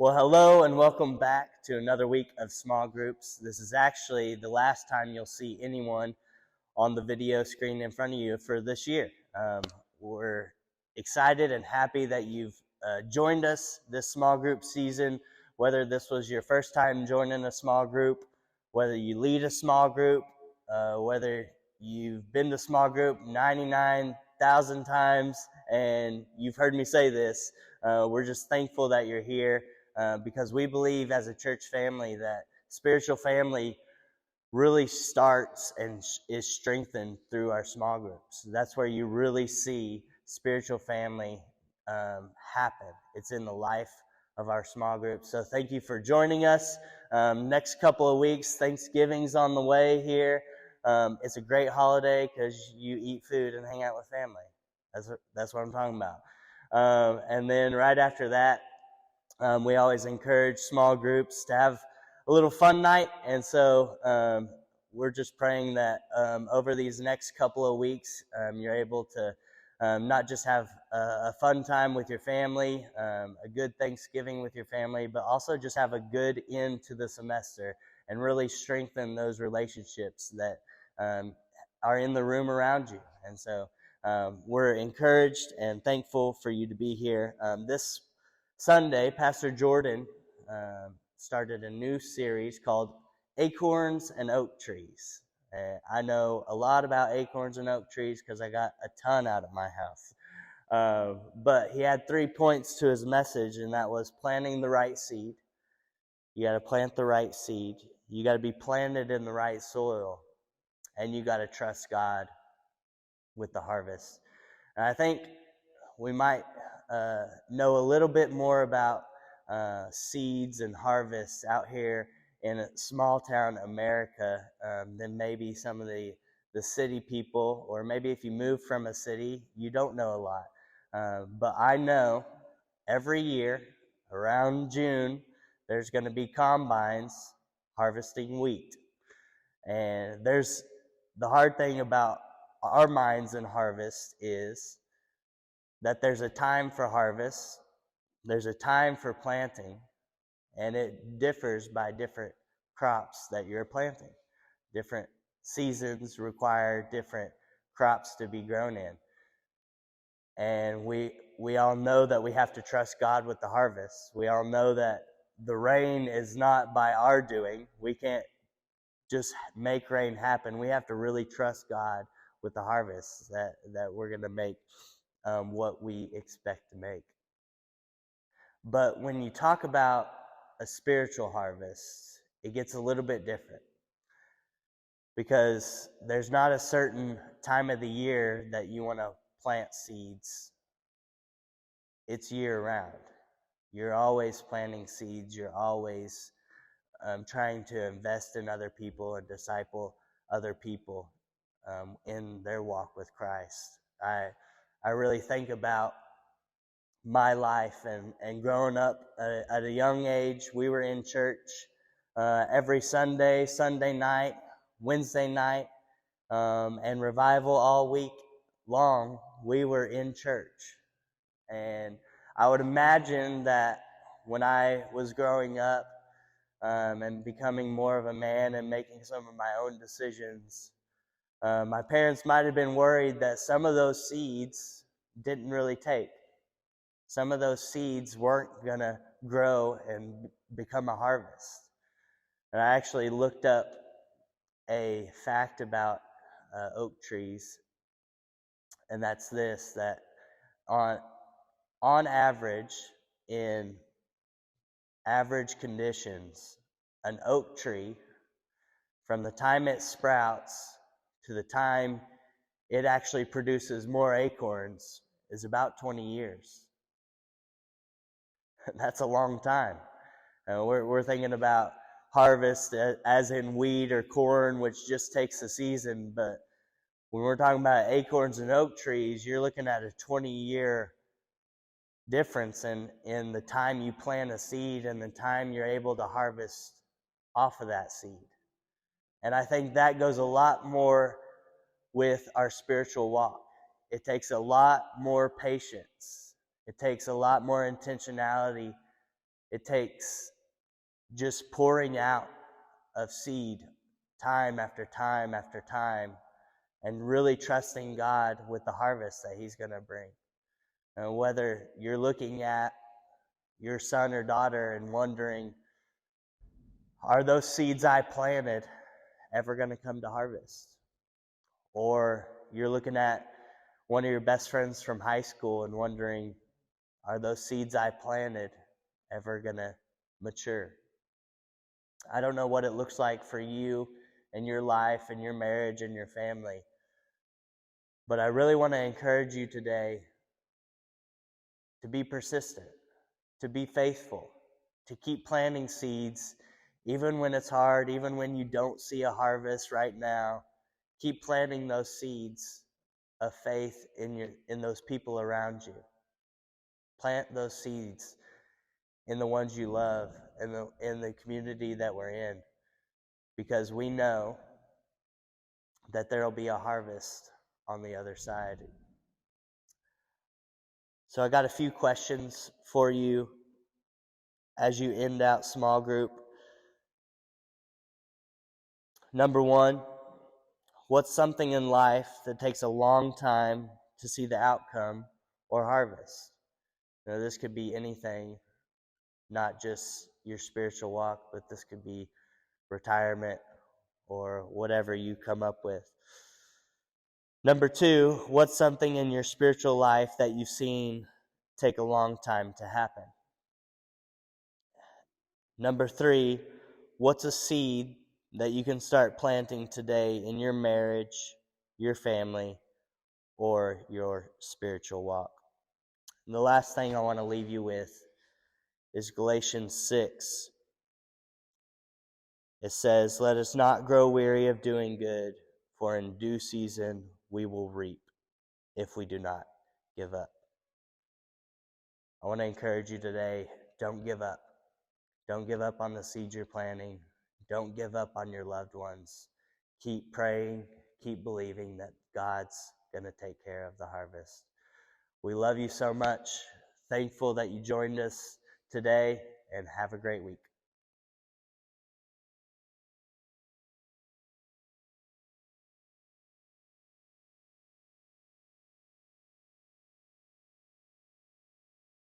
Well, hello and welcome back to another week of small groups. This is actually the last time you'll see anyone on the video screen in front of you for this year. We're excited and happy that you've joined us this small group season, whether this was your first time joining a small group, whether you lead a small group, whether you've been to small group 99,000 times and you've heard me say this. We're just thankful that you're here. Because we believe as a church family that spiritual family really starts and is strengthened through our small groups. That's where you really see spiritual family happen. It's in the life of our small groups. So thank you for joining us. Next couple of weeks, Thanksgiving's on the way here. It's a great holiday because you eat food and hang out with family. That's what I'm talking about. And then right after that, we always encourage small groups to have a little fun night, and so we're just praying that over these next couple of weeks, you're able to not just have a fun time with your family, a good Thanksgiving with your family, but also just have a good end to the semester and really strengthen those relationships that are in the room around you. And so we're encouraged and thankful for you to be here. This Sunday, Pastor Jordan started a new series called Acorns and Oak Trees. I know a lot about acorns and oak trees because I got a ton out of my house. But he had 3 points to his message, and that was planting the right seed. You got to plant the right seed. You got to be planted in the right soil. And you got to trust God with the harvest. And I think we might know a little bit more about seeds and harvests out here in small town America than maybe some of the city people, or maybe if you move from a city, you don't know a lot. But I know every year around June, there's going to be combines harvesting wheat. And there's the hard thing about our minds in harvest is that there's a time for harvest, there's a time for planting, and it differs by different crops that you're planting. Different seasons require different crops to be grown in. And we all know that we have to trust God with the harvest. We all know that the rain is not by our doing. We can't just make rain happen. We have to really trust God with the harvest that we're going to make what we expect to make. But when you talk about a spiritual harvest, it gets a little bit different, because there's not a certain time of the year that you want to plant seeds. It's year round. You're always planting seeds. You're always trying to invest in other people and disciple other people in their walk with Christ. I really think about my life and growing up at a young age. We were in church every Sunday night, Wednesday night, and revival all week long. We were in church. And I would imagine that when I was growing up and becoming more of a man and making some of my own decisions, my parents might have been worried that some of those seeds didn't really take. Some of those seeds weren't going to grow and become a harvest. And I actually looked up a fact about oak trees, and that's this, that on average, in average conditions, an oak tree, from the time it sprouts to the time it actually produces more acorns, is about 20 years. That's a long time. We're thinking about harvest as in wheat or corn, which just takes a season. But when we're talking about acorns and oak trees, you're looking at a 20-year difference in the time you plant a seed and the time you're able to harvest off of that seed. And I think that goes a lot more with our spiritual walk. It takes a lot more patience. It takes a lot more intentionality It takes just pouring out of seed time after time after time and really trusting God with the harvest that He's going to bring. And whether you're looking at your son or daughter and wondering, are those seeds I planted ever going to come to harvest? Or you're looking at one of your best friends from high school and wondering, are those seeds I planted ever going to mature? I don't know what it looks like for you and your life and your marriage and your family, but I really want to encourage you today to be persistent, to be faithful, to keep planting seeds, even when it's hard, even when you don't see a harvest right now. Keep planting those seeds of faith in those people around you. Plant those seeds in the ones you love, in the community that we're in, because we know that there will be a harvest on the other side. So I got a few questions for you as you end out small group. Number one, what's something in life that takes a long time to see the outcome or harvest? Now, this could be anything, not just your spiritual walk, but this could be retirement or whatever you come up with. Number two, what's something in your spiritual life that you've seen take a long time to happen? Number three, what's a seed that you can start planting today in your marriage, your family, or your spiritual walk? And the last thing I want to leave you with is Galatians 6. It says, "Let us not grow weary of doing good, for in due season we will reap if we do not give up." I want to encourage you today, don't give up. Don't give up on the seed you're planting. Don't give up on your loved ones. Keep praying, keep believing that God's going to take care of the harvest. We love you so much. Thankful that you joined us today, and have a great week.